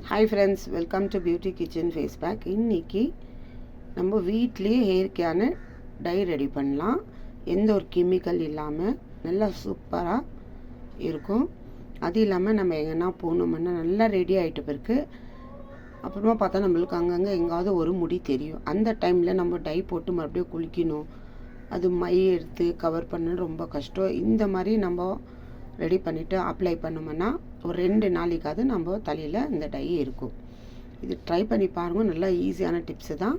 Hi friends, welcome to beauty kitchen face pack. இன்றைக்கி நம்ம வீட்லேயே ஹேர்க்கான டை ரெடி பண்ணலாம். எந்த ஒரு கெமிக்கல் இல்லாமல் நல்லா சூப்பராக இருக்கும். அது இல்லாமல் நம்ம எங்கன்னா போகணுமுன்னா நல்லா ரெடி ஆகிட்ட பிறகு அப்புறமா பார்த்தா நம்மளுக்கு அங்கங்கே எங்காவது ஒரு முடி தெரியும். அந்த டைமில் நம்ம டை போட்டு மறுபடியும் குளிக்கணும், அது மை எடுத்து கவர் பண்ண ரொம்ப கஷ்டம். இந்த மாதிரி நம்ம ரெடி பண்ணிவிட்டு அப்ளை பண்ணோம்னா ஒரு 2 நாளைக்காவது நம்ம தலையில் இந்த டை இருக்கும். இது ட்ரை பண்ணி பாருங்கள். நல்லா ஈஸியான டிப்ஸு தான்.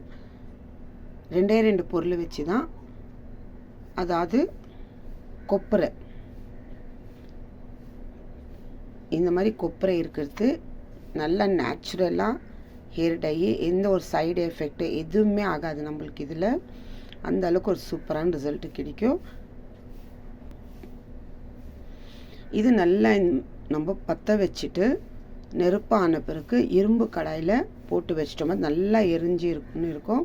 2 பொருள் வச்சு தான், அதாவது கொப்பரை, இந்த மாதிரி கொப்பரை இருக்கிறது நல்லா நேச்சுரலாக ஹேர் டை, எந்த ஒரு சைடு எஃபெக்ட் எதுவுமே ஆகாது நம்மளுக்கு. இதில் அந்த அளவுக்கு ஒரு சூப்பரான ரிசல்ட்டு கிடைக்கும். இது நல்லா நம்ம பற்ற வச்சுட்டு நெருப்பான பிறகு இரும்பு கடாயில் போட்டு வச்சிட்டோம்னா நல்லா எரிஞ்சு இருக்கும்.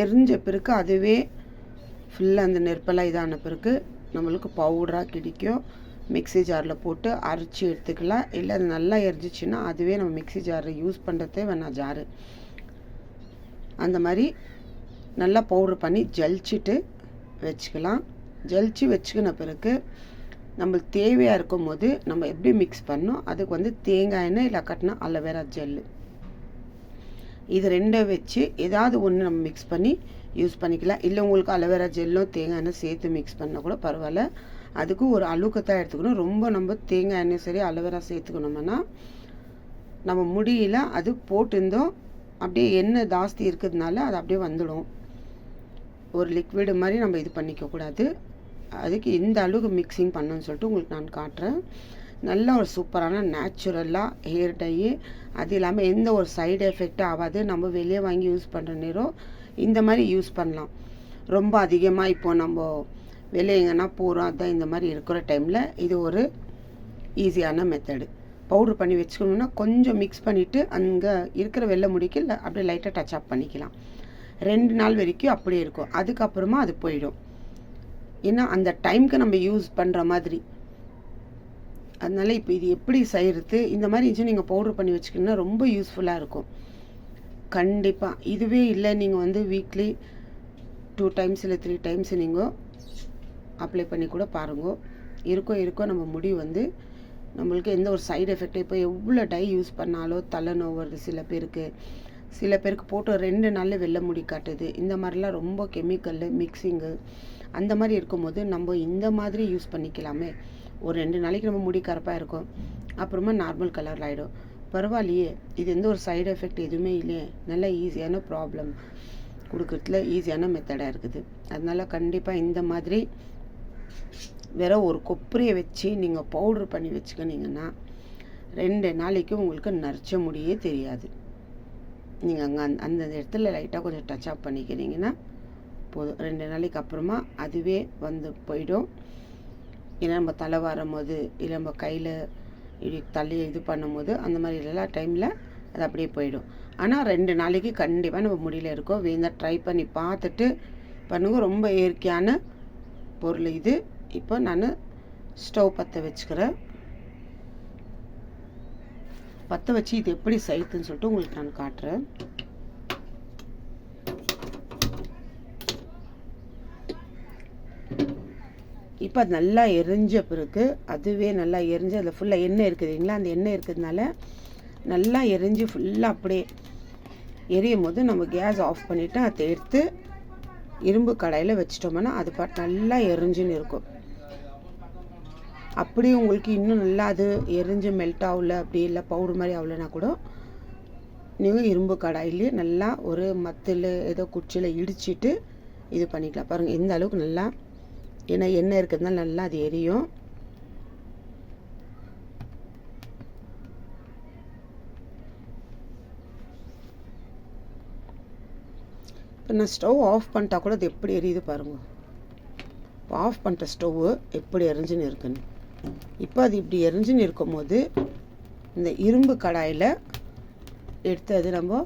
எரிஞ்ச பிறகு அதுவே ஃபுல்லாக அந்த நெருப்பெல்லாம் இதான பிறகு நம்மளுக்கு பவுடராக கிடைக்கும். மிக்ஸி ஜாரில் போட்டு அரைச்சி எடுத்துக்கலாம். இல்லை அது நல்லா எரிஞ்சிச்சின்னா அதுவே நம்ம மிக்ஸி ஜாரை யூஸ் பண்ணுறதே வேணாம் ஜாரு. அந்த மாதிரி நல்லா பவுடர் பண்ணி ஜலிச்சிட்டு வச்சுக்கலாம். ஜலிச்சு வச்சுக்கின பிறகு நம்மளுக்கு தேவையாக இருக்கும் போது நம்ம எப்படி மிக்ஸ் பண்ணோம், அதுக்கு தேங்காய் எண்ணெய் இல்லை கட்டினா அலோவேரா ஜெல்லு, இது 2 வச்சு ஏதாவது ஒன்று நம்ம மிக்ஸ் பண்ணி யூஸ் பண்ணிக்கலாம். இல்லை உங்களுக்கு அலோவேரா ஜெல்லும் தேங்காய் எண்ணெய் சேர்த்து மிக்ஸ் பண்ணால் கூட பரவாயில்ல. அதுக்கு ஒரு அளவுக்கு தான் எடுத்துக்கணும். ரொம்ப நம்ம தேங்காய் எண்ணெய் சரி அலோவேரா சேர்த்துக்கணும்னா நம்ம முடியல அது போட்டிருந்தோம் அப்படியே எண்ணெய் ஜாஸ்தி இருக்கிறதுனால அது அப்படியே வந்துடும். ஒரு லிக்விடு மாதிரி நம்ம இது பண்ணிக்கக்கூடாது. அதுக்கு இந்த அளவுக்கு மிக்சிங் பண்ணணும்னு சொல்லிட்டு உங்களுக்கு நான் காட்டுறேன். நல்ல ஒரு சூப்பரான நேச்சுரலாக ஹேர் டை, அது இல்லாமல் எந்த ஒரு சைடு எஃபெக்டும் ஆகாது. நம்ம வெளியே வாங்கி யூஸ் பண்ணுற நேரம் இந்த மாதிரி யூஸ் பண்ணலாம். ரொம்ப அதிகமாக இப்போது நம்ம வெளியே எங்கன்னா போகிறோம், அதான் இந்த மாதிரி இருக்கிற டைமில் இது ஒரு ஈஸியான மெத்தடு. பவுட்ரு பண்ணி வச்சுக்கணுன்னா கொஞ்சம் மிக்ஸ் பண்ணிவிட்டு அங்கே இருக்கிற வெள்ளை முடிக்கு அப்படியே லைட்டாக டச் அப் பண்ணிக்கலாம். 2 நாள் வரைக்கும் அப்படியே இருக்கும். அதுக்கப்புறமா அது போயிடும். ஏன்னா அந்த டைமுக்கு நம்ம யூஸ் பண்ணுற மாதிரி. அதனால் இப்போ இது எப்படி செய்கிறது, இந்த மாதிரி இருந்துச்சு நீங்கள் பவுட்ரு பண்ணி வச்சுக்கிங்கன்னா ரொம்ப யூஸ்ஃபுல்லாக இருக்கும். கண்டிப்பாக இதுவே இல்லை நீங்கள் வீக்லி 2 டைம்ஸ் இல்லை 3 டைம்ஸ் நீங்கள் அப்ளை பண்ணி கூட பாருங்க. இருக்கோ நம்ம முடி நம்மளுக்கு எந்த ஒரு சைடு எஃபெக்ட். இப்போ எவ்வளோ டை யூஸ் பண்ணாலும் தலை நோய் வருது சில பேருக்கு போட்டு 2 நாளில் வெள்ளை முடி காட்டுது. இந்த மாதிரிலாம் ரொம்ப கெமிக்கல் மிக்சிங்கு அந்த மாதிரி இருக்கும்போது நம்ம இந்த மாதிரி யூஸ் பண்ணிக்கலாமே. ஒரு 2 நாளைக்கு நம்ம முடி கருப்பாக இருக்கும், அப்புறமா நார்மல் கலரில் ஆகிடும். பரவாயில்லையே, இது எந்த ஒரு சைடு எஃபெக்ட் எதுவுமே இல்லையே. நல்ல ஈஸியான ப்ராப்ளம் கொடுக்குறதுல ஈஸியான மெத்தடாக இருக்குது. அதனால் கண்டிப்பாக இந்த மாதிரி வேற ஒரு கொப்பரையை வச்சு நீங்கள் பவுட்ரு பண்ணி வச்சுக்கினீங்கன்னா 2 நாளைக்கு உங்களுக்கு நரைச்ச முடியே தெரியாது. நீங்கள் அங்கே அந்த இடத்துல லைட்டாக கொஞ்சம் டச் அப் பண்ணிக்கிறீங்கன்னா போதும். 2 நாளைக்கு அப்புறமா அதுவே போயிடும். ஏன்னா நம்ம தலை வரும் போது இல்லை நம்ம கையில் தலையை இது பண்ணும் போது அந்த மாதிரி எல்லா டைமில் அது அப்படியே போயிடும். ஆனால் 2 நாளைக்கு கண்டிப்பாக நம்ம முடியல இருக்கோம். வேணா ட்ரை பண்ணி பார்த்துட்டு பண்ணுங்க. ரொம்ப இயற்கையான பொருள் இது. இப்போ நான் ஸ்டவ் பற்ற வச்சுக்கிறேன். பற்ற வச்சு இது எப்படி செய்யுதுன்னு சொல்லிட்டு உங்களுக்கு நான் காட்டுறேன். இப்போ அது நல்லா எரிஞ்ச பிறகு அதுவே நல்லா எரிஞ்சு அதில் ஃபுல்லாக எண்ணெய் இருக்குதுங்களா, அந்த எண்ணெய் இருக்கிறதுனால நல்லா எரிஞ்சு ஃபுல்லாக அப்படியே எரியும் போது நம்ம கேஸ் ஆஃப் பண்ணிவிட்டு அதை எடுத்து இரும்பு கடாயில் வச்சிட்டோம்னா அது பாட்டு நல்லா எரிஞ்சுன்னு இருக்கும். அப்படி உங்களுக்கு இன்னும் நல்லா அது எரிஞ்சு மெல்ட் ஆகல, அப்படி இல்லை பவுடர் மாதிரி ஆகலைன்னா கூட நீங்கள் இரும்பு கடாயிலே நல்லா ஒரு மத்தில் ஏதோ குச்சியில் இடிச்சிட்டு இது பண்ணிக்கலாம். பாருங்கள் எந்த அளவுக்கு நல்லா, ஏன்னா எண்ணெய் இருக்கிறதுனால நல்லா அது எரியும். இப்போ நான் ஸ்டவ் ஆஃப் பண்ணிட்டா கூட அது எப்படி எரியுது பாருங்கள். இப்போ ஆஃப் பண்ணிட்ட ஸ்டவ்வு எப்படி எரிஞ்சுன்னு இருக்குன்னு. இப்போ அது இப்படி எரிஞ்சுன்னு இருக்கும் போது இந்த இரும்பு கடாயில் எடுத்து அது நம்ம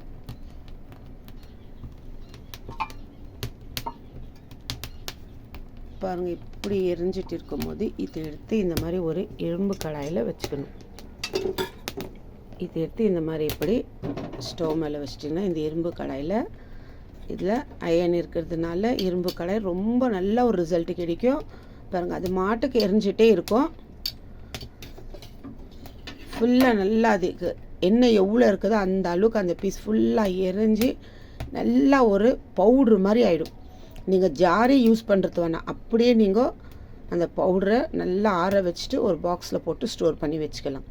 பாருங்கள் இப்படி எரிஞ்சிட்டு இருக்கும் போது இதை எடுத்து இந்த மாதிரி ஒரு இரும்பு கடாயில் வச்சுக்கணும். இது எடுத்து இந்த மாதிரி இப்படி ஸ்டவ் மேலே வச்சிட்டிங்கன்னா இந்த இரும்பு கடாயில் இதில் அயன் இருக்கிறதுனால இரும்பு கடாய் ரொம்ப நல்ல ஒரு ரிசல்ட் கிடைக்கும் பாருங்கள். அது மாட்டுக்கு எரிஞ்சிட்டே இருக்கும். ஃபுல்லாக நல்லா அதுக்கு எண்ணெய் எவ்வளோ இருக்குதோ அந்த அளவுக்கு அந்த பீஸ் ஃபுல்லாக எரிஞ்சு நல்லா ஒரு பவுட்ரு மாதிரி ஆகிடும். நீங்கள் ஜாரே யூஸ் பண்ணுறது வேணாம், அப்படியே நீங்கள் அந்த பவுடரை நல்லா ஆற வச்சுட்டு ஒரு பாக்ஸில் போட்டு ஸ்டோர் பண்ணி வச்சுக்கலாம்.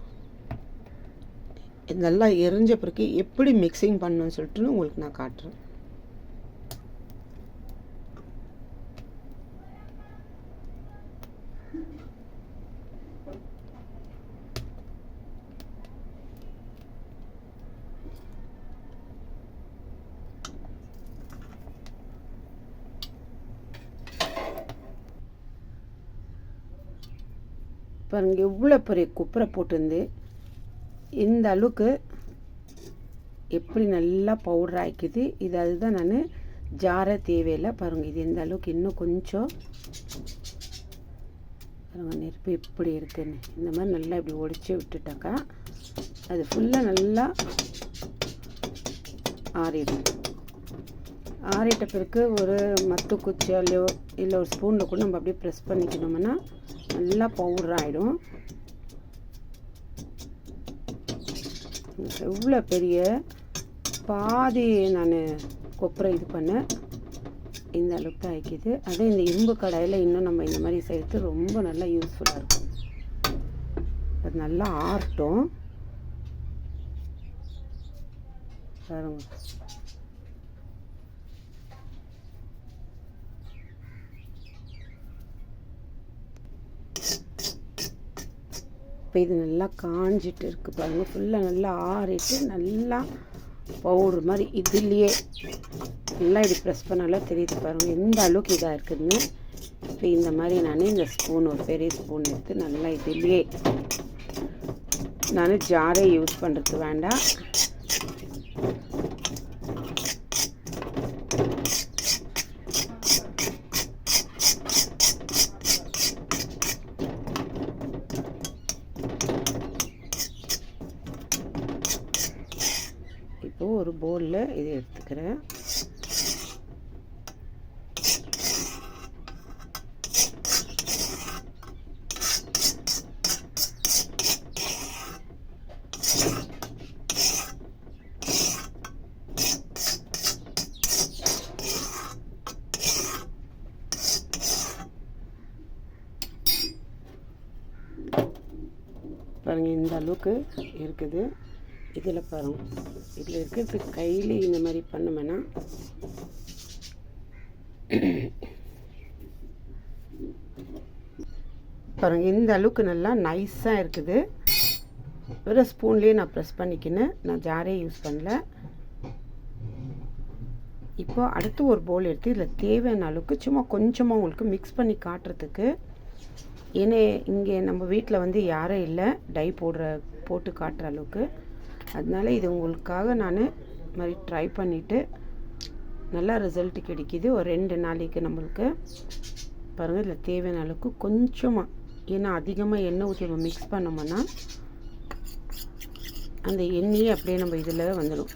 இது நல்லா எரிஞ்ச பிறகு எப்படி மிக்சிங் பண்ணணும்னு சொல்லிட்டு உங்களுக்கு நான் காட்டுறேன். பாருங்க எவ்வளோ பெரிய குப்பரை போட்டுருந்து இந்த அளவுக்கு எப்படி நல்லா பவுடர் ஆக்கிது. இது அதுதான் நான் ஜார தேவையில்லை. பாருங்கள் இது இந்த அளவுக்கு இன்னும் கொஞ்சம் பாருங்கள் நெருப்பு எப்படி இருக்குன்னு இந்த மாதிரி நல்லா இப்படி ஒடிச்சு விட்டுட்டாக்கா அது ஃபுல்லாக நல்லா ஆறிடும். ஆறிட்ட பிறகு ஒரு மத்து குச்சியாலையோ இல்லை ஒரு ஸ்பூனில் கூட நம்ம அப்படியே ப்ரெஸ் பண்ணிக்கணும்னா நல்லா பவுடர் ஆகிடும். எவ்வளோ பெரிய பாதி நான் கொப்பரை இது பண்ணேன் இந்த அளவுக்கு தான் ஆக்கிது. அதே இந்த இரும்பு கடாயில் இன்னும் நம்ம இந்த மாதிரி செய்கிறது ரொம்ப நல்லா யூஸ்ஃபுல்லாக இருக்கும். அது நல்லா ஆறட்டும் பாருங்க. இப்போ இது நல்லா காஞ்சிட்டு இருக்குது பாருங்கள். ஃபுல்லாக நல்லா ஆறிட்டு நல்லா பவுடர் மாதிரி இதுலேயே நல்லா இப்படி ப்ரெஸ் பண்ணாலே தெரியுது பாருங்கள் எந்த அளவுக்கு இதாக இருக்குதுன்னு. இப்போ இந்த மாதிரி நான் இந்த ஸ்பூன் ஒரு பெரிய ஸ்பூன் எடுத்து நல்லா இதுலேயே நான் ஜாரே யூஸ் பண்ணுறது வேண்டாம். இப்போ ஒரு பவுலில் இது எடுத்துக்கிறேன். பாருங்கள் இந்த அளவுக்கு இருக்குது. இதில் பாருங்கள் இதில் இருக்கிறது கையில் இந்த மாதிரி பண்ணுவேன்னா பாருங்கள் இந்த அளவுக்கு நல்லா நைஸாக இருக்குது. வெறும் ஸ்பூன்லேயே நான் ப்ரெஸ் பண்ணிக்கின்னு நான் ஜாரே யூஸ் பண்ணல. இப்போ அடுத்து ஒரு பவுல் எடுத்து இதில் தேவையான அளவுக்கு சும்மா கொஞ்சமாக உங்களுக்கு மிக்ஸ் பண்ணி காட்டுறதுக்கு. ஏன்னா இங்கே நம்ம வீட்டில் வந்து யாரும் இல்லை டை போட்டு காட்டுற அளவுக்கு. அதனால இது உங்களுக்காக நான் மாதிரி ட்ரை பண்ணிவிட்டு நல்லா ரிசல்ட் கிடைக்கிது ஒரு 2 நாளைக்கு நம்மளுக்கு. பாருங்கள் இதில் தேவையான அளவுக்கு கொஞ்சமாக, ஏன்னா அதிகமாக எண்ணெய் ஊற்றி நம்ம மிக்ஸ் பண்ணோம்னா அந்த எண்ணெயே அப்படியே நம்ம இதில் வந்துடும்.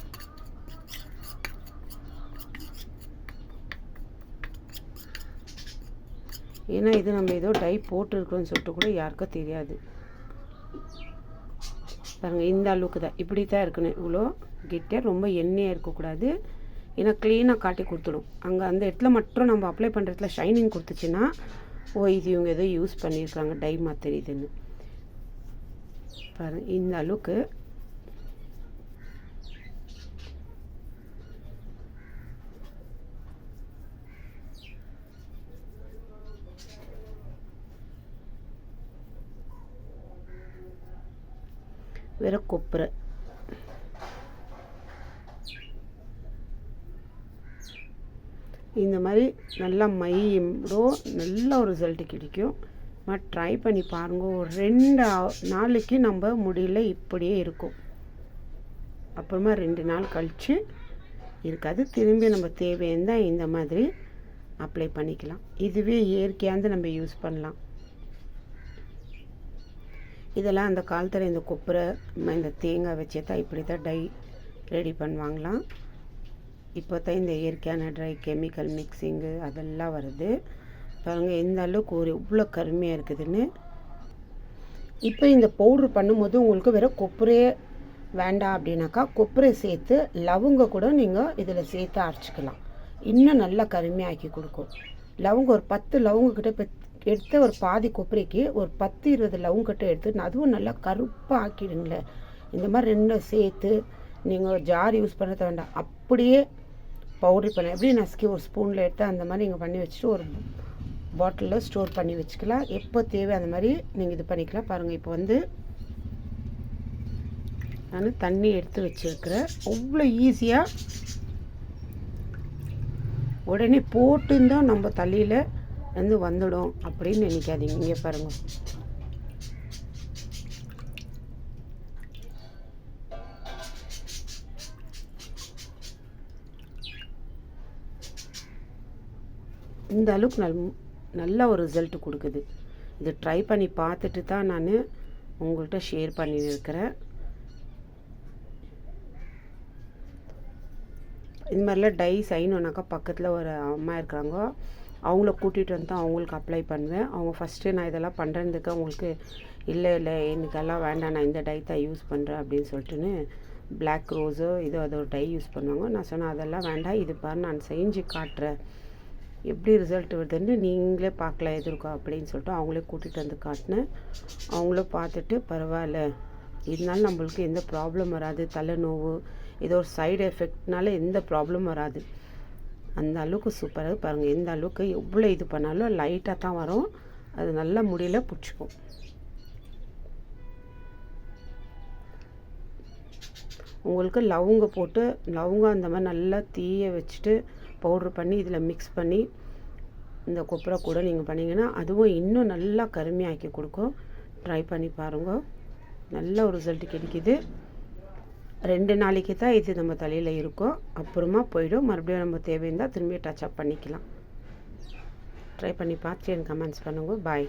ஏன்னா இது நம்ம ஏதோ டை போட்டுருக்கோன்னு சொல்லிட்டு கூட யாருக்கும் தெரியாது. பாருங்கள் இந்த அளவுக்கு தான், இப்படி தான் இருக்கணும். இவ்வளோ கெட்டியாக ரொம்ப எண்ணெயாக இருக்கக்கூடாது. ஏன்னா க்ளீனாக காட்டி கொடுத்துடும். அங்கே அந்த இடத்துல மட்டும் நம்ம அப்ளை பண்ணுற இடத்துல ஷைனிங் கொடுத்துச்சுன்னா இது இவங்க ஏதோ யூஸ் பண்ணியிருக்காங்க டை மாதிரி இதுன்னு. பாருங்கள் இந்த அளவுக்கு வெறும் கொப்பரை இந்த மாதிரி நல்லா மையோ நல்ல ஒரு ரிசல்ட் கிடைக்கும். ட்ரை பண்ணி பாருங்க. ஒரு 2 நாளைக்கு நம்ம முடியல இப்படியே இருக்கும். அப்புறமா 2 நாள் கழித்து இருக்காது. திரும்பி நம்ம தேவையான இந்த மாதிரி அப்ளை பண்ணிக்கலாம். இதுவே இயற்கையாந்து நம்ம யூஸ் பண்ணலாம். இதெல்லாம் அந்த காலத்தில் இந்த கொப்பரை இந்த தேங்காய் வச்சே தான் இப்படி தான் டை ரெடி பண்ணுவாங்களாம். இப்போ தான் இந்த இயற்கையான ட்ரை கெமிக்கல் மிக்சிங்கு அதெல்லாம் வருது. பாருங்கள் எந்த அளவுக்கு ஒரு இவ்வளோ கருமையாக இருக்குதுன்னு. இப்போ இந்த பவுட்ரு பண்ணும்போது உங்களுக்கு வெறும் கொப்பரையே வேண்டாம் அப்படின்னாக்கா கொப்பரை சேர்த்து லவங்க கூட நீங்கள் இதில் சேர்த்து அரைச்சிக்கலாம். இன்னும் நல்லா கருமையாக்கி கொடுக்கும். லவங்க ஒரு 10 லவங்கக்கிட்ட எடுத்து ஒரு பாதி கொப்பரைக்கு ஒரு 10-20 லவங்கக்கிட்ட எடுத்து அதுவும் நல்லா கருப்பாக ஆக்கிடுங்களேன். இந்த மாதிரி 2 சேர்த்து நீங்கள் ஜார் யூஸ் பண்ண வேண்டாம், அப்படியே பவுட்ரு பண்ண எப்படி நசுக்கி ஒரு ஸ்பூனில் எடுத்து அந்த மாதிரி நீங்கள் பண்ணி வச்சுட்டு ஒரு பாட்டிலில் ஸ்டோர் பண்ணி வச்சுக்கலாம். எப்போ தேவை அந்த மாதிரி நீங்கள் இது பண்ணிக்கலாம். பாருங்கள் இப்போ நான் தண்ணி எடுத்து வச்சுருக்கிறேன். அவ்வளோ ஈஸியாக உடனே போட்டுந்தான் நம்ம தலையில் வந்துடும் அப்படின்னு நினைக்காதீங்க. இங்கே பாருங்கள், இந்த அளவுக்கு நல்ல ஒரு ரிசல்ட் கொடுக்குது. இது ட்ரை பண்ணி பார்த்துட்டு தான் நான் உங்கள்கிட்ட ஷேர் பண்ணியிருக்கிறேன். இந்த மாதிரிலாம் டை செய்யணுன்னாக்கா பக்கத்தில் ஒரு அம்மா இருக்கிறாங்க, அவங்கள கூட்டிகிட்டு வந்து தான் அவங்களுக்கு அப்ளை பண்ணுவேன். அவங்க ஃபஸ்ட்டு நான் இதெல்லாம் பண்ணுறதுக்கு அவங்களுக்கு இல்லை எனக்கெல்லாம் வேண்டாம், நான் இந்த டை தான் யூஸ் பண்ணுறேன் அப்படின்னு சொல்லிட்டுன்னு பிளாக் ரோஸோ அது ஒரு டை யூஸ் பண்ணுவாங்க. நான் சொன்னேன் அதெல்லாம் வேண்டாம், இது பாரு நான் செஞ்சு காட்டுறேன், எப்படி ரிசல்ட் வருதுன்னு நீங்களே பார்க்கலாம் எதிர்க்கோ அப்படின்னு சொல்லிட்டு அவங்களே கூட்டிகிட்டு வந்து காட்டினேன். அவங்களும் பார்த்துட்டு பரவாயில்ல, இதனால நம்மளுக்கு எந்த ப்ராப்ளம் வராது, தலைநோவு ஏதோ ஒரு சைடு எஃபெக்ட்னால எந்த ப்ராப்ளம் வராது. அந்த அளவுக்கு சூப்பராக பாருங்கள். எந்த அளவுக்கு எவ்வளோ இது பண்ணாலும் லைட்டாக தான் வரும், அது நல்லா முடியல பிடிச்சிக்கும். உங்களுக்கு லவங்க போட்டு லவங்கம் அந்த மாதிரி நல்லா தீய வச்சுட்டு பவுட்ரு பண்ணி இதில் மிக்ஸ் பண்ணி இந்த கொப்பரை கூட நீங்கள் பண்ணிங்கன்னா அதுவும் இன்னும் நல்லா கருமையாக்கி கொடுக்கும். ட்ரை பண்ணி பாருங்க, நல்ல ஒரு ரிசல்ட் கிடைக்கிது. 2 நாளைக்கு தான் இது நம்ம தலையில் இருக்கும், அப்புறமா போயிடும். மறுபடியும் நம்ம தேவையிருந்தால் திரும்பி டச் அப் பண்ணிக்கலாம். ட்ரை பண்ணி பார்த்து எனக்கு கமெண்ட்ஸ் பண்ணுங்க. பாய்.